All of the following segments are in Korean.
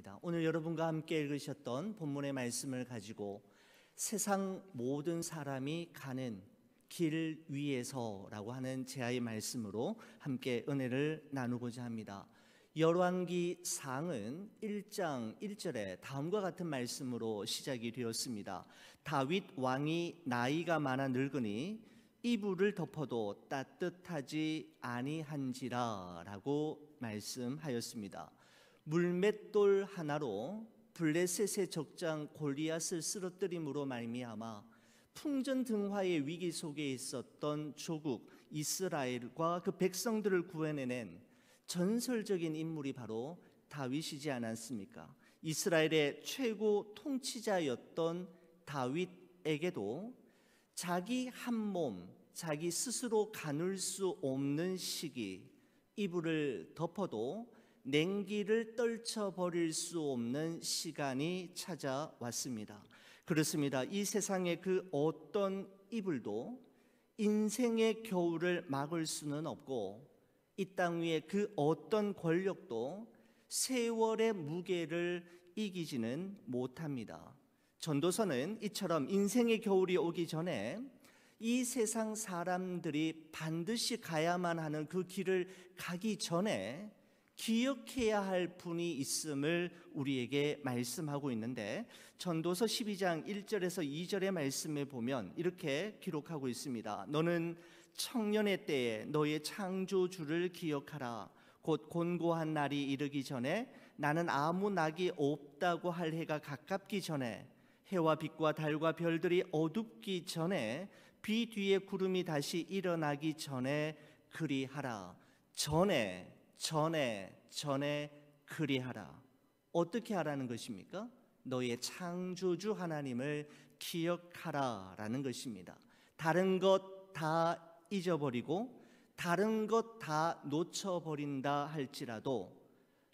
감사합니다. 오늘 여러분과 함께 읽으셨던 본문의 말씀을 가지고 세상 모든 사람이 가는 길 위에서라고 하는 제아의 말씀으로 함께 은혜를 나누고자 합니다. 열왕기상은 1장 1절에 다음과 같은 말씀으로 시작이 되었습니다. 다윗 왕이 나이가 많아 늙으니 이불을 덮어도 따뜻하지 아니한지라 라고 말씀하였습니다. 물맷돌 하나로 블레셋의 적장 골리앗을 쓰러뜨림으로 말미암아 풍전등화의 위기 속에 있었던 조국 이스라엘과 그 백성들을 구해내는 전설적인 인물이 바로 다윗이지 않았습니까? 이스라엘의 최고 통치자였던 다윗에게도 자기 한 몸, 자기 스스로 가눌 수 없는 시기, 이불을 덮어도 냉기를 떨쳐버릴 수 없는 시간이 찾아왔습니다. 그렇습니다. 이 세상의 그 어떤 이불도 인생의 겨울을 막을 수는 없고, 이 땅 위에 그 어떤 권력도 세월의 무게를 이기지는 못합니다. 전도서는 이처럼 인생의 겨울이 오기 전에 이 세상 사람들이 반드시 가야만 하는 그 길을 가기 전에 기억해야 할 분이 있음을 우리에게 말씀하고 있는데, 전도서 12장 1절에서 2절의 말씀에 보면 이렇게 기록하고 있습니다. 너는 청년의 때에 너의 창조주를 기억하라. 곧 곤고한 날이 이르기 전에, 나는 아무 낙이 없다고 할 해가 가깝기 전에, 해와 빛과 달과 별들이 어둡기 전에, 비 뒤에 구름이 다시 일어나기 전에 그리하라. 전에 그리하라. 어떻게 하라는 것입니까? 너의 창조주 하나님을 기억하라라는 것입니다. 다른 것 다 잊어버리고 다른 것 다 놓쳐버린다 할지라도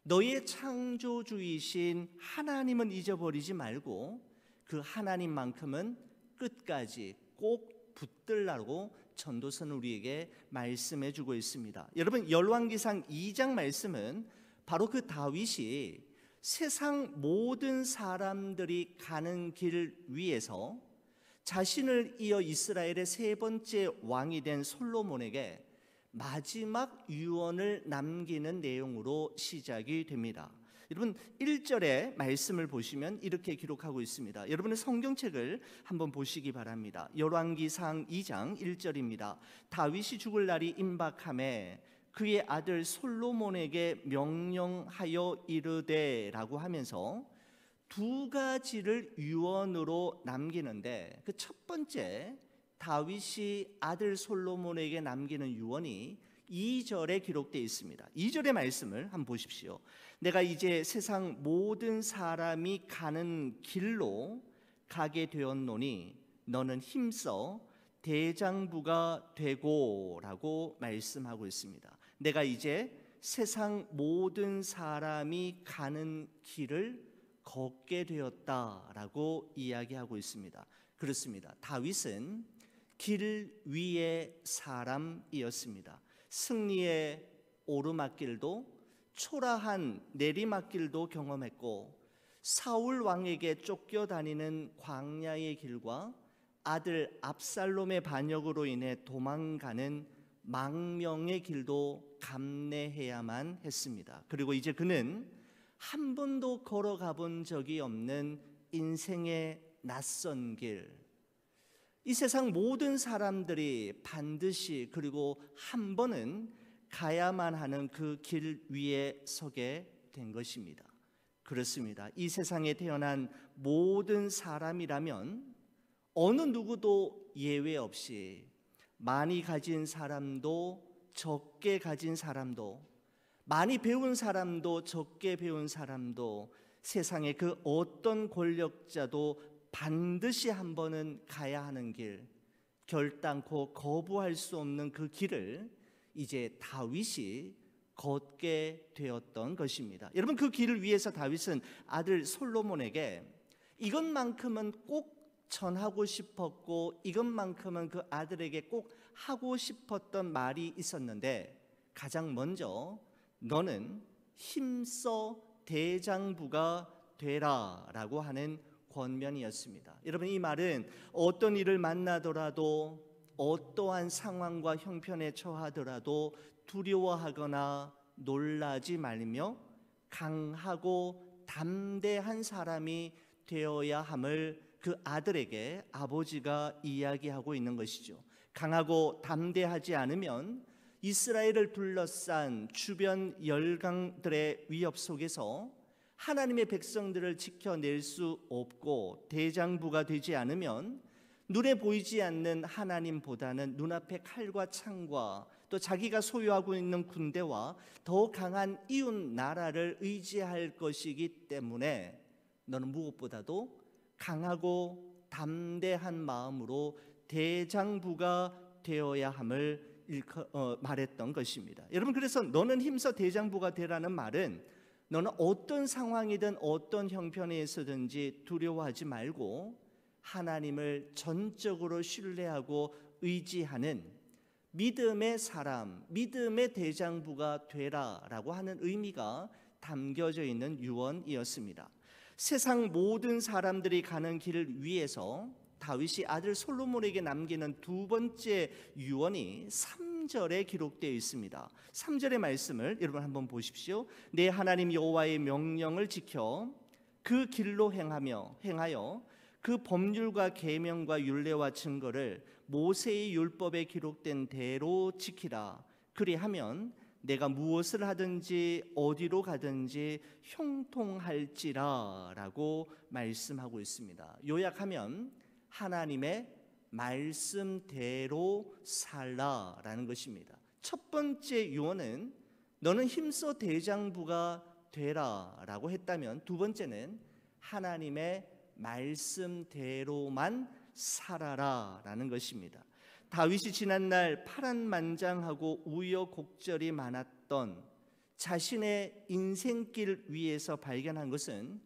너의 창조주이신 하나님은 잊어버리지 말고 그 하나님만큼은 끝까지 꼭 붙들라고 전도서는 우리에게 말씀해 주고 있습니다. 여러분, 열왕기상 2장 말씀은 바로 그 다윗이 세상 모든 사람들이 가는 길 위에서 자신을 이어 이스라엘의 세 번째 왕이 된 솔로몬에게 마지막 유언을 남기는 내용으로 시작이 됩니다. 여러분, 1절의 말씀을 보시면 이렇게 기록하고 있습니다. 여러분의 성경책을 한번 보시기 바랍니다. 열왕기상 2장 1절입니다. 다윗이 죽을 날이 임박하매 그의 아들 솔로몬에게 명령하여 이르되 라고 하면서 두 가지를 유언으로 남기는데, 그 첫 번째 다윗이 아들 솔로몬에게 남기는 유언이 2절에 기록되어 있습니다. 2절의 말씀을 한번 보십시오. 내가 이제 세상 모든 사람이 가는 길로 가게 되었노니 너는 힘써 대장부가 되고 라고 말씀하고 있습니다. 내가 이제 세상 모든 사람이 가는 길을 걷게 되었다라고 이야기하고 있습니다. 그렇습니다. 다윗은 길 위의 사람이었습니다. 승리의 오르막길도 초라한 내리막길도 경험했고, 사울 왕에게 쫓겨다니는 광야의 길과 아들 압살롬의 반역으로 인해 도망가는 망명의 길도 감내해야만 했습니다. 그리고 이제 그는 한 번도 걸어가 본 적이 없는 인생의 낯선 길, 이 세상 모든 사람들이 반드시 그리고 한 번은 가야만 하는 그 길 위에 서게 된 것입니다. 그렇습니다. 이 세상에 태어난 모든 사람이라면 어느 누구도 예외 없이 많이 가진 사람도 적게 가진 사람도, 많이 배운 사람도 적게 배운 사람도, 세상의 그 어떤 권력자도 반드시 한 번은 가야 하는 길, 결단코 거부할 수 없는 그 길을 이제 다윗이 걷게 되었던 것입니다. 여러분, 그 길을 위해서 다윗은 아들 솔로몬에게 이것만큼은 꼭 전하고 싶었고, 이것만큼은 그 아들에게 꼭 하고 싶었던 말이 있었는데, 가장 먼저 너는 힘써 대장부가 되라라고 하는 권면이었습니다. 여러분, 이 말은 어떤 일을 만나더라도 어떠한 상황과 형편에 처하더라도 두려워하거나 놀라지 말며 강하고 담대한 사람이 되어야 함을 그 아들에게 아버지가 이야기하고 있는 것이죠. 강하고 담대하지 않으면 이스라엘을 둘러싼 주변 열강들의 위협 속에서 하나님의 백성들을 지켜낼 수 없고, 대장부가 되지 않으면 눈에 보이지 않는 하나님보다는 눈앞의 칼과 창과 또 자기가 소유하고 있는 군대와 더 강한 이웃 나라를 의지할 것이기 때문에 너는 무엇보다도 강하고 담대한 마음으로 대장부가 되어야 함을 말했던 것입니다. 여러분, 그래서 너는 힘써 대장부가 되라는 말은 너는 어떤 상황이든 어떤 형편에 있어든지 두려워하지 말고 하나님을 전적으로 신뢰하고 의지하는 믿음의 사람, 믿음의 대장부가 되라라고 하는 의미가 담겨져 있는 유언이었습니다. 세상 모든 사람들이 가는 길을 위해서 다윗이 아들 솔로몬에게 남기는 두 번째 유언이 3절에 기록되어 있습니다. 3절의 말씀을 여러분 한번 보십시오. 내 하나님 여호와의 명령을 지켜 그 길로 행하여 그 법률과 계명과 율례와 증거를 모세의 율법에 기록된 대로 지키라. 그리하면 내가 무엇을 하든지 어디로 가든지 형통할지라 라고 말씀하고 있습니다. 요약하면 하나님의 말씀대로 살라라는 것입니다. 첫 번째 유언은 너는 힘써 대장부가 되라라고 했다면, 두 번째는 하나님의 말씀대로만 살아라라는 것입니다. 다윗이 지난날 파란만장하고 우여곡절이 많았던 자신의 인생길 위에서 발견한 것은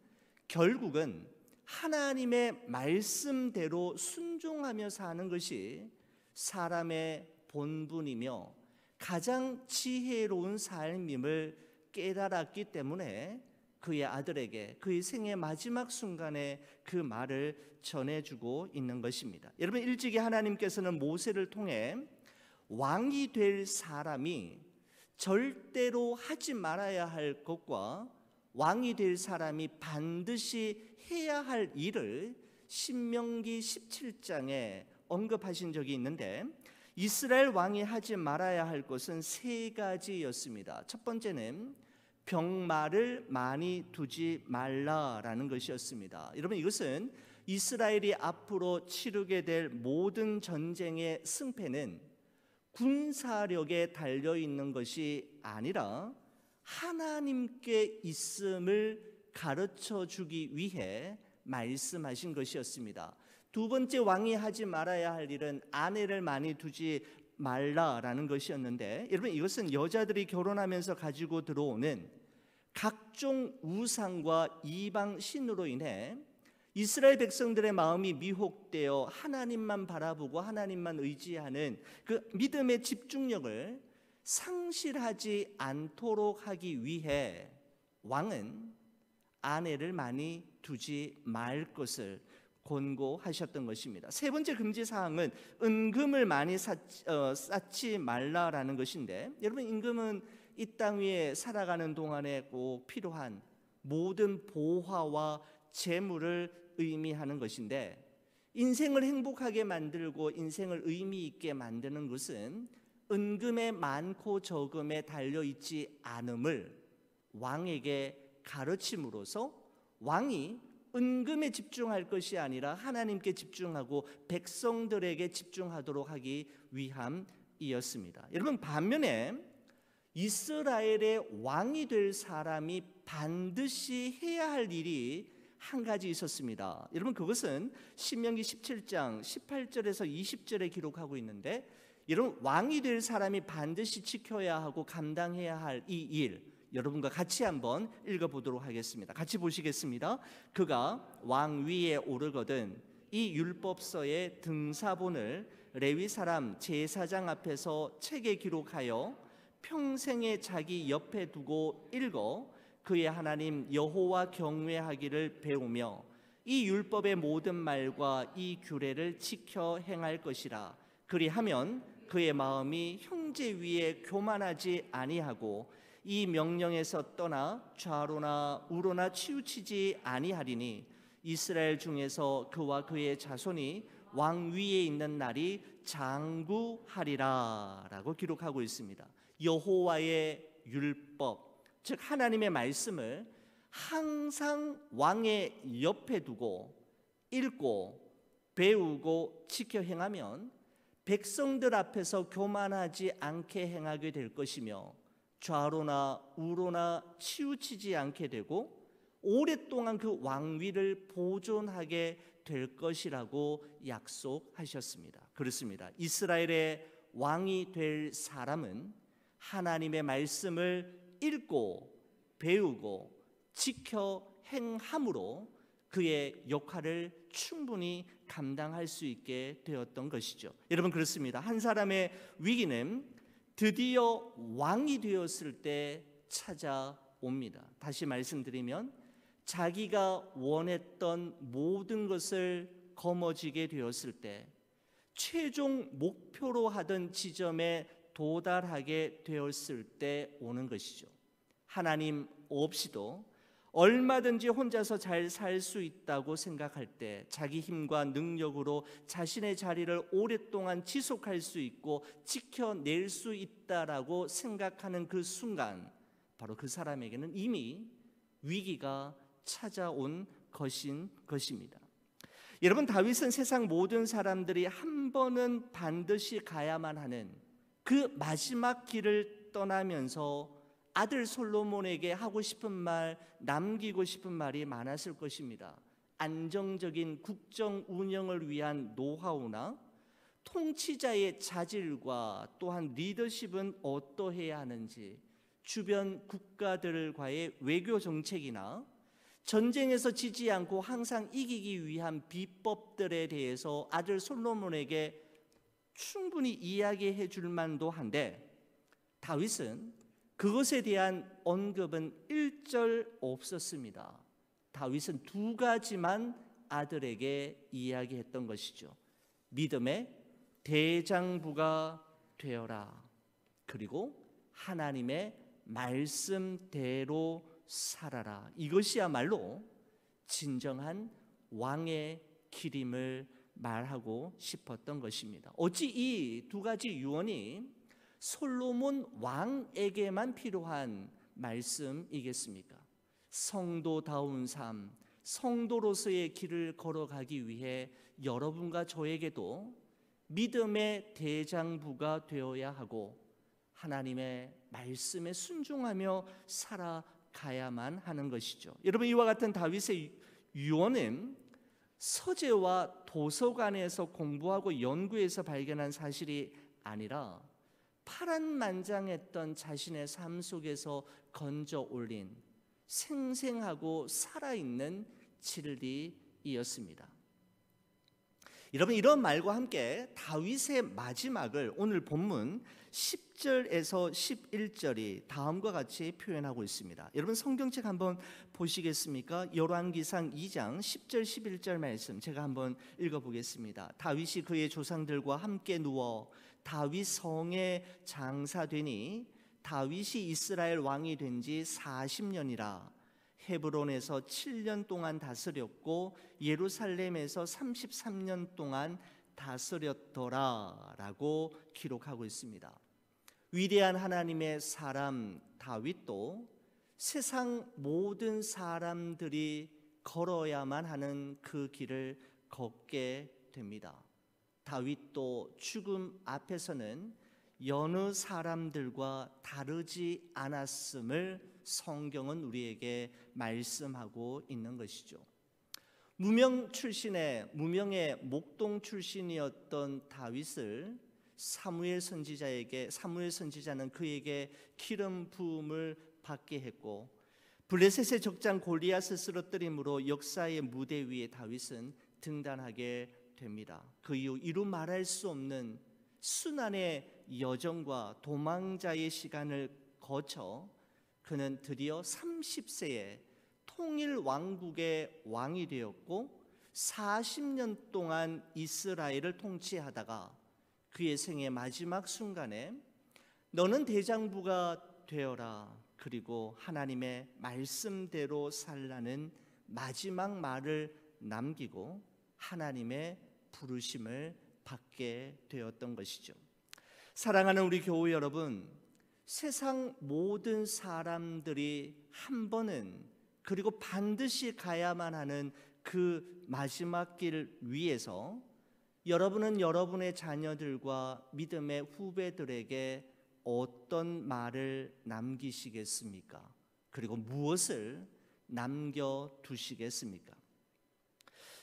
결국은 하나님의 말씀대로 순종하며 사는 것이 사람의 본분이며 가장 지혜로운 삶임을 깨달았기 때문에 그의 아들에게 그의 생의 마지막 순간에 그 말을 전해주고 있는 것입니다. 여러분, 일찍이 하나님께서는 모세를 통해 왕이 될 사람이 절대로 하지 말아야 할 것과 왕이 될 사람이 반드시 해야 할 일을 신명기 17장에 언급하신 적이 있는데, 이스라엘 왕이 하지 말아야 할 것은 세 가지였습니다. 첫 번째는 병마를 많이 두지 말라라는 것이었습니다. 여러분, 이것은 이스라엘이 앞으로 치르게 될 모든 전쟁의 승패는 군사력에 달려 있는 것이 아니라 하나님께 있음을 가르쳐 주기 위해 말씀하신 것이었습니다. 두 번째, 왕이 하지 말아야 할 일은 아내를 많이 두지 말라라는 것이었는데, 여러분, 이것은 여자들이 결혼하면서 가지고 들어오는 각종 우상과 이방 신으로 인해 이스라엘 백성들의 마음이 미혹되어 하나님만 바라보고 하나님만 의지하는 그 믿음의 집중력을 상실하지 않도록 하기 위해 왕은 아내를 많이 두지 말 것을 권고하셨던 것입니다. 세 번째 금지 사항은 은금을 많이 쌓지 말라라는 것인데, 여러분, 임금은 이 땅 위에 살아가는 동안에 꼭 필요한 모든 보화와 재물을 의미하는 것인데, 인생을 행복하게 만들고 인생을 의미 있게 만드는 것은 은금의 많고 적음에 달려있지 않음을 왕에게 가르침으로써 왕이 은금에 집중할 것이 아니라 하나님께 집중하고 백성들에게 집중하도록 하기 위함이었습니다. 여러분, 반면에 이스라엘의 왕이 될 사람이 반드시 해야 할 일이 한 가지 있었습니다. 여러분, 그것은 신명기 17장 18절에서 20절에 기록하고 있는데, 여러분, 왕이 될 사람이 반드시 지켜야 하고 감당해야 할 이 일, 여러분과 같이 한번 읽어보도록 하겠습니다. 같이 보시겠습니다. 그가 왕 위에 오르거든 이 율법서의 등사본을 레위 사람 제사장 앞에서 책에 기록하여 평생에 자기 옆에 두고 읽어 그의 하나님 여호와 경외하기를 배우며 이 율법의 모든 말과 이 규례를 지켜 행할 것이라. 그리하면 그의 마음이 형제 위에 교만하지 아니하고 이 명령에서 떠나 좌로나 우로나 치우치지 아니하리니 이스라엘 중에서 그와 그의 자손이 왕 위에 있는 날이 장구하리라 라고 기록하고 있습니다. 여호와의 율법, 즉 하나님의 말씀을 항상 왕의 옆에 두고 읽고 배우고 지켜 행하면 백성들 앞에서 교만하지 않게 행하게 될 것이며 좌로나 우로나 치우치지 않게 되고 오랫동안 그 왕위를 보존하게 될 것이라고 약속하셨습니다. 그렇습니다. 이스라엘의 왕이 될 사람은 하나님의 말씀을 읽고 배우고 지켜 행함으로 그의 역할을 충분히 감당할 수 있게 되었던 것이죠. 여러분, 그렇습니다. 한 사람의 위기는 드디어 왕이 되었을 때 찾아옵니다. 다시 말씀드리면 자기가 원했던 모든 것을 거머쥐게 되었을 때 최종 목표로 하던 지점에 도달하게 되었을 때 오는 것이죠. 하나님 없이도 얼마든지 혼자서 잘 살 수 있다고 생각할 때 자기 힘과 능력으로 자신의 자리를 오랫동안 지속할 수 있고 지켜낼 수 있다라고 생각하는 그 순간 바로 그 사람에게는 이미 위기가 찾아온 것입니다. 여러분, 다윗은 세상 모든 사람들이 한 번은 반드시 가야만 하는 그 마지막 길을 떠나면서 아들 솔로몬에게 하고 싶은 말, 남기고 싶은 말이 많았을 것입니다. 안정적인 국정 운영을 위한 노하우나 통치자의 자질과 또한 리더십은 어떠해야 하는지, 주변 국가들과의 외교 정책이나 전쟁에서 지지 않고 항상 이기기 위한 비법들에 대해서 아들 솔로몬에게 충분히 이야기해 줄 만도 한데 다윗은 그것에 대한 언급은 일절 없었습니다. 다윗은 두 가지만 아들에게 이야기했던 것이죠. 믿음의 대장부가 되어라. 그리고 하나님의 말씀대로 살아라. 이것이야말로 진정한 왕의 길임을 말하고 싶었던 것입니다. 어찌 이 두 가지 유언이 솔로몬 왕에게만 필요한 말씀이겠습니까? 성도다운 삶, 성도로서의 길을 걸어가기 위해 여러분과 저에게도 믿음의 대장부가 되어야 하고 하나님의 말씀에 순종하며 살아가야만 하는 것이죠. 여러분, 이와 같은 다윗의 유언은 서재와 도서관에서 공부하고 연구해서 발견한 사실이 아니라 파란만장했던 자신의 삶 속에서 건져 올린 생생하고 살아있는 진리이었습니다. 여러분, 이런 말과 함께 다윗의 마지막을 오늘 본문 10절에서 11절이 다음과 같이 표현하고 있습니다. 여러분, 성경책 한번 보시겠습니까? 열왕기상 2장 10절 11절 말씀 제가 한번 읽어보겠습니다. 다윗이 그의 조상들과 함께 누워 다윗 성에 장사되니 다윗이 이스라엘 왕이 된 지 40년이라 헤브론에서 7년 동안 다스렸고 예루살렘에서 33년 동안 다스렸더라 라고 기록하고 있습니다. 위대한 하나님의 사람 다윗도 세상 모든 사람들이 걸어야만 하는 그 길을 걷게 됩니다. 다윗도 죽음 앞에서는 여느 사람들과 다르지 않았음을 성경은 우리에게 말씀하고 있는 것이죠. 무명의 목동 출신이었던 다윗을 사무엘 선지자는 그에게 기름 부음을 받게 했고 블레셋의 적장 골리앗을 쓰러뜨림으로 역사의 무대 위에 다윗은 등단하게 됩니다. 그 이후 이루 말할 수 없는 순환의 여정과 도망자의 시간을 거쳐 그는 드디어 30세에 통일 왕국의 왕이 되었고 40년 동안 이스라엘을 통치하다가 그의 생의 마지막 순간에 너는 대장부가 되어라, 그리고 하나님의 말씀대로 살라는 마지막 말을 남기고 하나님의 부르심을 받게 되었던 것이죠. 사랑하는 우리 교우 여러분, 세상 모든 사람들이 한 번은, 그리고 반드시 가야만 하는 그 마지막 길 위에서 여러분은 여러분의 자녀들과 믿음의 후배들에게 어떤 말을 남기시겠습니까? 그리고 무엇을 남겨두시겠습니까?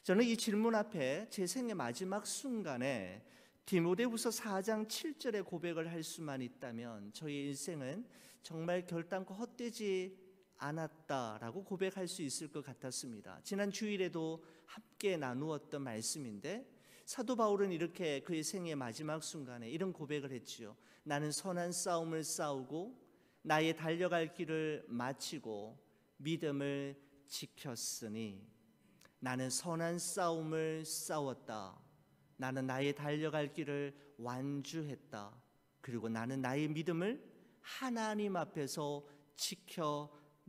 저는 이 질문 앞에 제 생의 마지막 순간에 디모데후서 4장 7절의 고백을 할 수만 있다면 저희 인생은 정말 결단코 헛되지 않았다라고 고백할 수 있을 것 같았습니다. 지난 주일에도 함께 나누었던 말씀인데 사도 바울은 이렇게 그의 생의 마지막 순간에 이런 고백을 했지요. 나는 선한 싸움을 싸우고 나의 달려갈 길을 마치고 믿음을 지켰으니, 나는 선한 싸움을 싸웠다. 나는 나의 달려갈 길을 완주했다. 그리고 나는 나의 믿음을 하나님 앞에서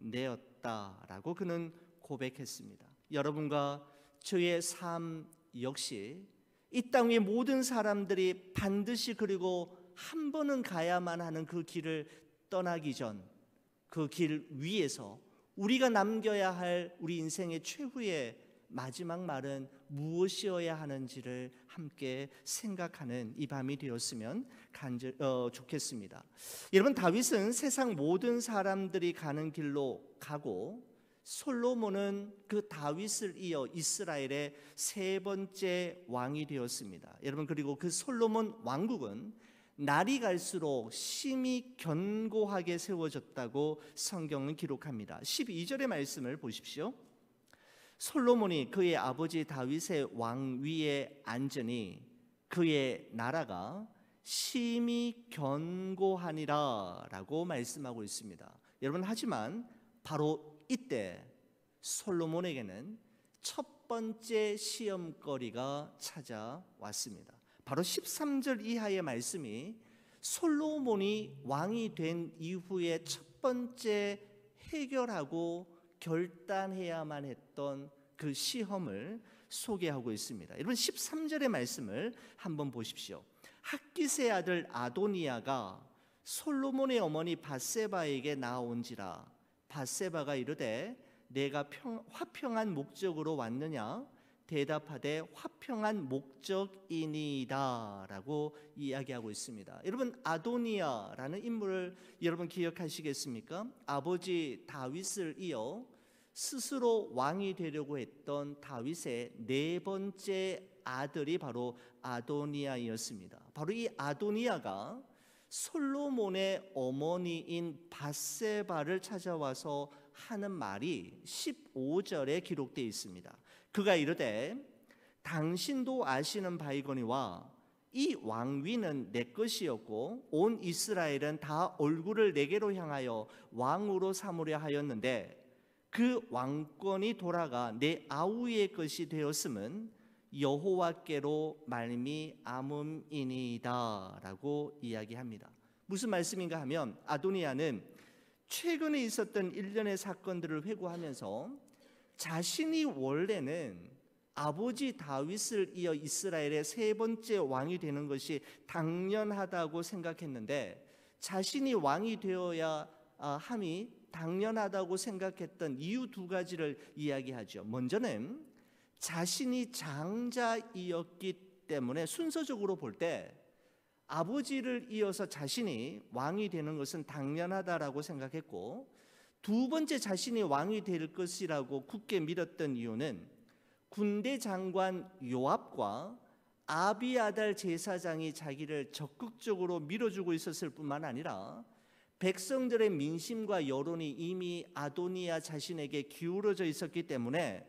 지켜내었다라고 그는 고백했습니다. 여러분과 저의 삶 역시 이 땅 위의 모든 사람들이 반드시 그리고 한 번은 가야만 하는 그 길을 떠나기 전 그 길 위에서 우리가 남겨야 할 우리 인생의 최후의 마지막 말은 무엇이어야 하는지를 함께 생각하는 이 밤이 되었으면 좋겠습니다. 여러분, 다윗은 세상 모든 사람들이 가는 길로 가고 솔로몬은 그 다윗을 이어 이스라엘의 세 번째 왕이 되었습니다. 여러분, 그리고 그 솔로몬 왕국은 날이 갈수록 심히 견고하게 세워졌다고 성경은 기록합니다. 12절의 말씀을 보십시오. 솔로몬이 그의 아버지 다윗의 왕위에 앉으니 그의 나라가 심히 견고하니라 라고 말씀하고 있습니다. 여러분, 하지만 바로 이때 솔로몬에게는 첫 번째 시험거리가 찾아왔습니다. 바로 13절 이하의 말씀이 솔로몬이 왕이 된 이후에 첫 번째 해결하고 결단해야만 했던 그 시험을 소개하고 있습니다. 여러분, 13절의 말씀을 한번 보십시오. 학깃의 아들 아도니아가 솔로몬의 어머니 밧세바에게 나온지라. 밧세바가 이르되 내가 화평한 목적으로 왔느냐? 대답하되 화평한 목적이니이다 라고 이야기하고 있습니다. 여러분, 아도니아라는 인물을 여러분 기억하시겠습니까? 아버지 다윗을 이어 스스로 왕이 되려고 했던 다윗의 네 번째 아들이 바로 아도니아였습니다. 바로 이 아도니아가 솔로몬의 어머니인 밧세바를 찾아와서 하는 말이 15절에 기록되어 있습니다. 그가 이르되 당신도 아시는 바이거니와 이 왕위는 내 것이었고 온 이스라엘은 다 얼굴을 내게로 향하여 왕으로 삼으려 하였는데 그 왕권이 돌아가 내 아우의 것이 되었음은 여호와께로 말미암음이니이다 라고 이야기합니다. 무슨 말씀인가 하면 아도니아는 최근에 있었던 일련의 사건들을 회고하면서 자신이 원래는 아버지 다윗을 이어 이스라엘의 세 번째 왕이 되는 것이 당연하다고 생각했는데 자신이 왕이 되어야 함이 당연하다고 생각했던 이유 두 가지를 이야기하죠. 먼저는 자신이 장자이었기 때문에 순서적으로 볼 때 아버지를 이어서 자신이 왕이 되는 것은 당연하다라고 생각했고, 두 번째 자신이 왕이 될 것이라고 굳게 믿었던 이유는 군대 장관 요압과 아비아달 제사장이 자기를 적극적으로 밀어주고 있었을 뿐만 아니라 백성들의 민심과 여론이 이미 아도니아 자신에게 기울어져 있었기 때문에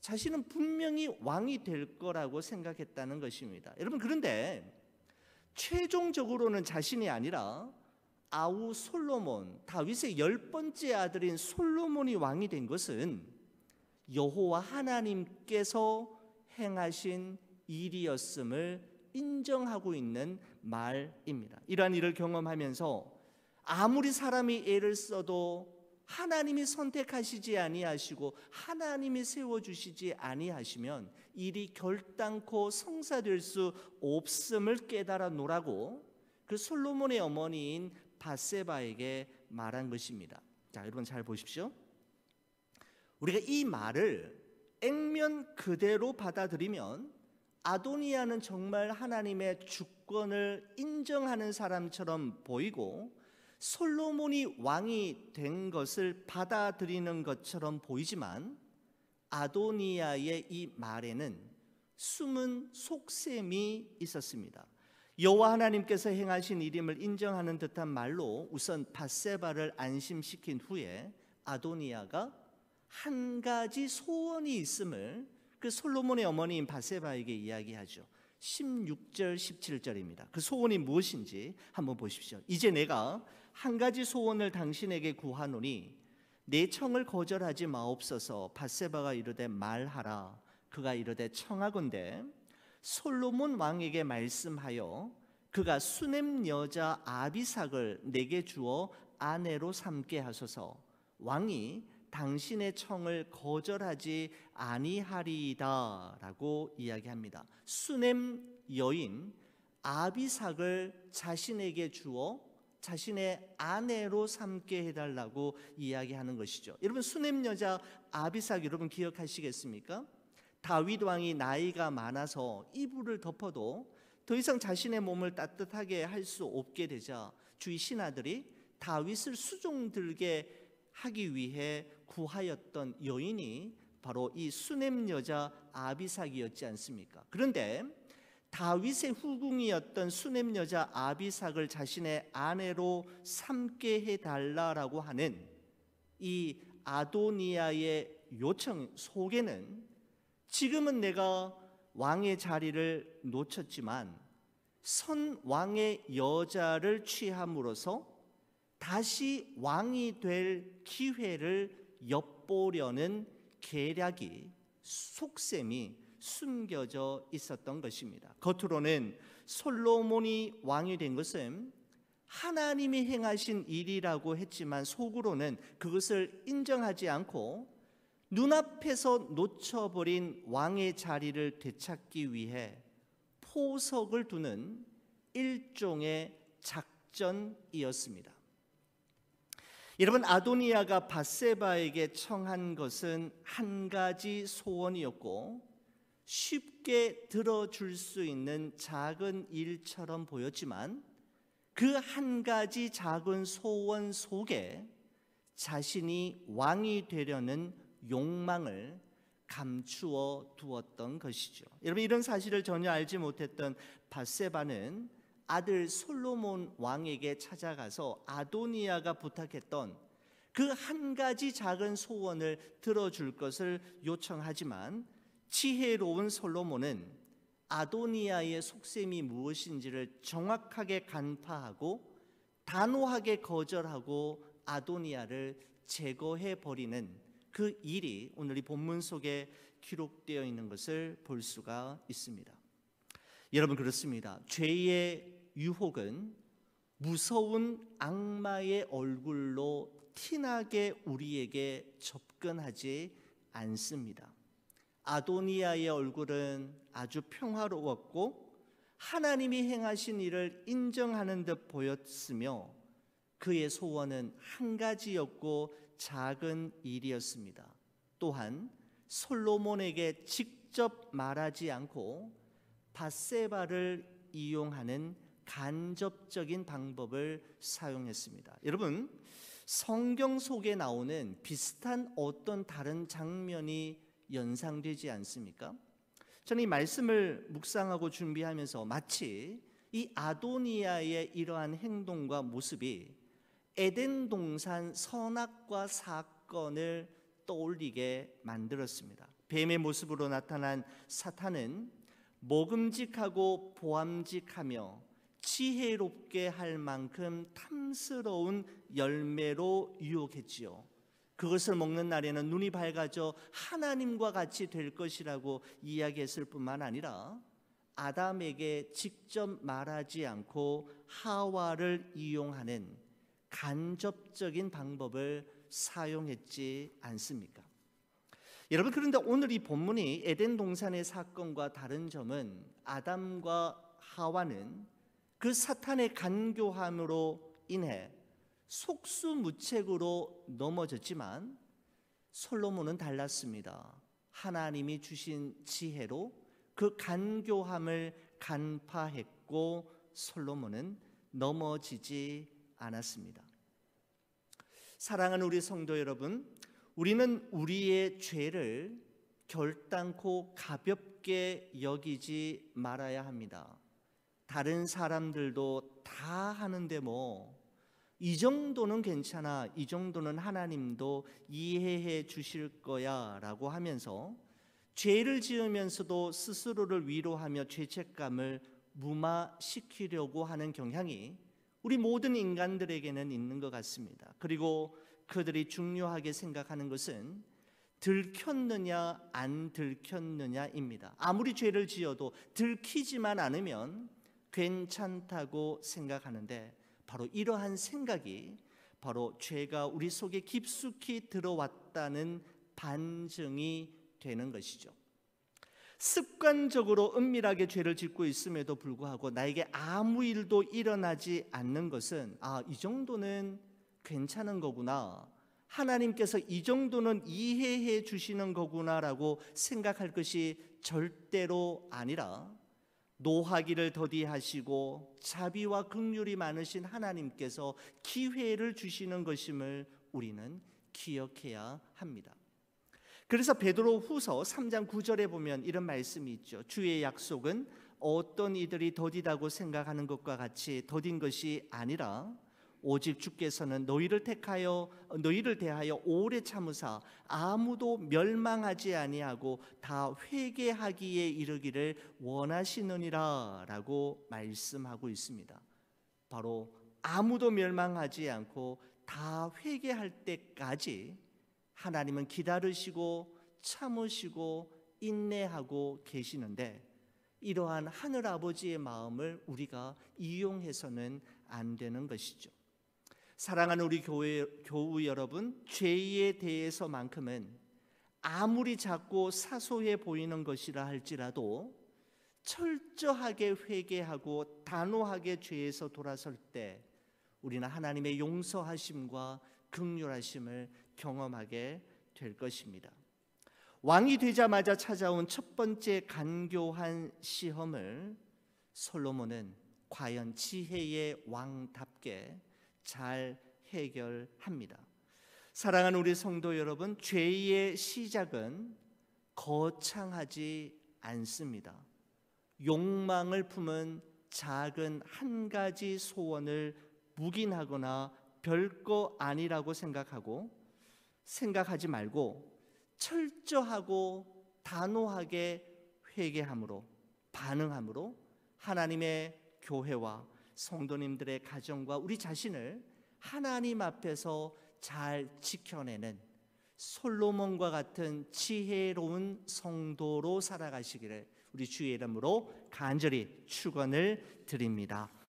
자신은 분명히 왕이 될 거라고 생각했다는 것입니다. 여러분, 그런데 최종적으로는 자신이 아니라 아우 솔로몬, 다윗의 10번째 아들인 솔로몬이 왕이 된 것은 여호와 하나님께서 행하신 일이었음을 인정하고 있는 말입니다. 이러한 일을 경험하면서 아무리 사람이 애를 써도 하나님이 선택하시지 아니하시고 하나님이 세워주시지 아니하시면 일이 결단코 성사될 수 없음을 깨달아 노라고 그 솔로몬의 어머니인 밧세바에게 말한 것입니다. 자, 여러분 잘 보십시오. 우리가 이 말을 액면 그대로 받아들이면 아도니아는 정말 하나님의 주권을 인정하는 사람처럼 보이고 솔로몬이 왕이 된 것을 받아들이는 것처럼 보이지만 아도니아의 이 말에는 숨은 속셈이 있었습니다. 여호와 하나님께서 행하신 일임을 인정하는 듯한 말로 우선 밧세바를 안심시킨 후에 아도니아가 한 가지 소원이 있음을 그 솔로몬의 어머니인 밧세바에게 이야기하죠. 16절 17절입니다. 그 소원이 무엇인지 한번 보십시오. 이제 내가 한 가지 소원을 당신에게 구하노니 내 청을 거절하지 마옵소서. 밧세바가 이르되 말하라. 그가 이르되 청하건대 솔로몬 왕에게 말씀하여 그가 수넴 여자 아비삭을 내게 주어 아내로 삼게 하소서. 왕이 당신의 청을 거절하지 아니하리이다 라고 이야기합니다. 수넴 여인 아비삭을 자신에게 주어 자신의 아내로 삼게 해달라고 이야기하는 것이죠. 여러분 수넴 여자 아비삭 여러분 기억하시겠습니까? 다윗 왕이 나이가 많아서 이불을 덮어도 더 이상 자신의 몸을 따뜻하게 할 수 없게 되자 주위 신하들이 다윗을 수종들게 하기 위해 구하였던 여인이 바로 이 수넴 여자 아비삭이었지 않습니까? 그런데 다윗의 후궁이었던 수넴 여자 아비삭을 자신의 아내로 삼게 해달라고 하는 이 아도니아의 요청 속에는 지금은 내가 왕의 자리를 놓쳤지만 선 왕의 여자를 취함으로써 다시 왕이 될 기회를 엿보려는 계략이 속셈이 숨겨져 있었던 것입니다. 겉으로는 솔로몬이 왕이 된 것은 하나님이 행하신 일이라고 했지만 속으로는 그것을 인정하지 않고 눈앞에서 놓쳐버린 왕의 자리를 되찾기 위해 포석을 두는 일종의 작전이었습니다. 여러분 아도니아가 밧세바에게 청한 것은 한 가지 소원이었고 쉽게 들어줄 수 있는 작은 일처럼 보였지만 그 한 가지 작은 소원 속에 자신이 왕이 되려는 욕망을 감추어 두었던 것이죠. 여러분 이런 사실을 전혀 알지 못했던 밧세바는 아들 솔로몬 왕에게 찾아가서 아도니아가 부탁했던 그 한 가지 작은 소원을 들어줄 것을 요청하지만 지혜로운 솔로몬은 아도니아의 속셈이 무엇인지를 정확하게 간파하고 단호하게 거절하고 아도니아를 제거해 버리는 그 일이 오늘 이 본문 속에 기록되어 있는 것을 볼 수가 있습니다. 여러분 그렇습니다. 죄의 유혹은 무서운 악마의 얼굴로 티나게 우리에게 접근하지 않습니다. 아도니아의 얼굴은 아주 평화로웠고 하나님이 행하신 일을 인정하는 듯 보였으며 그의 소원은 한 가지였고 작은 일이었습니다. 또한 솔로몬에게 직접 말하지 않고 밧세바를 이용하는 간접적인 방법을 사용했습니다. 여러분 성경 속에 나오는 비슷한 어떤 다른 장면이 연상되지 않습니까? 저는 이 말씀을 묵상하고 준비하면서 마치 이 아도니아의 이러한 행동과 모습이 에덴 동산 선악과 사건을 떠올리게 만들었습니다. 뱀의 모습으로 나타난 사탄은 먹음직하고 보암직하며 지혜롭게 할 만큼 탐스러운 열매로 유혹했지요. 그것을 먹는 날에는 눈이 밝아져 하나님과 같이 될 것이라고 이야기했을 뿐만 아니라 아담에게 직접 말하지 않고 하와를 이용하는 간접적인 방법을 사용했지 않습니까? 여러분, 그런데 오늘 이 본문이 에덴 동산의 사건과 다른 점은 아담과 하와는 그 사탄의 간교함으로 인해 속수무책으로 넘어졌지만 솔로몬은 달랐습니다. 하나님이 주신 지혜로 그 간교함을 간파했고 솔로몬은 넘어지지 않았습니다. 사랑하는 우리 성도 여러분, 우리는 우리의 죄를 결단코 가볍게 여기지 말아야 합니다. 다른 사람들도 다 하는데 이 정도는 괜찮아, 이 정도는 하나님도 이해해 주실 거야 라고 하면서 죄를 지으면서도 스스로를 위로하며 죄책감을 무마시키려고 하는 경향이 우리 모든 인간들에게는 있는 것 같습니다. 그리고 그들이 중요하게 생각하는 것은 들켰느냐 안 들켰느냐입니다. 아무리 죄를 지어도 들키지만 않으면 괜찮다고 생각하는데 바로 이러한 생각이 바로 죄가 우리 속에 깊숙이 들어왔다는 반증이 되는 것이죠. 습관적으로 은밀하게 죄를 짓고 있음에도 불구하고 나에게 아무 일도 일어나지 않는 것은 이 정도는 괜찮은 거구나, 하나님께서 이 정도는 이해해 주시는 거구나라고 생각할 것이 절대로 아니라 노하기를 더디하시고 자비와 긍휼이 많으신 하나님께서 기회를 주시는 것임을 우리는 기억해야 합니다. 그래서 베드로후서 3장 9절에 보면 이런 말씀이 있죠. 주의 약속은 어떤 이들이 더디다고 생각하는 것과 같이 더딘 것이 아니라 오직 주께서는 너희를 대하여 오래 참으사 아무도 멸망하지 아니하고 다 회개하기에 이르기를 원하시느니라 라고 말씀하고 있습니다. 바로 아무도 멸망하지 않고 다 회개할 때까지 하나님은 기다리시고 참으시고 인내하고 계시는데 이러한 하늘 아버지의 마음을 우리가 이용해서는 안 되는 것이죠. 사랑하는 우리 교우 여러분, 죄에 대해서만큼은 아무리 작고 사소해 보이는 것이라 할지라도 철저하게 회개하고 단호하게 죄에서 돌아설 때 우리는 하나님의 용서하심과 긍휼하심을 경험하게 될 것입니다. 왕이 되자마자 찾아온 첫 번째 간교한 시험을 솔로몬은 과연 지혜의 왕답게 잘 해결합니다. 사랑하는 우리 성도 여러분, 죄의 시작은 거창하지 않습니다. 욕망을 품은 작은 한 가지 소원을 묵인하거나 별거 아니라고 생각하지 말고 철저하고 단호하게 회개함으로 반응함으로 하나님의 교회와 성도님들의 가정과 우리 자신을 하나님 앞에서 잘 지켜내는 솔로몬과 같은 지혜로운 성도로 살아가시기를 우리 주의 이름으로 간절히 축원을 드립니다.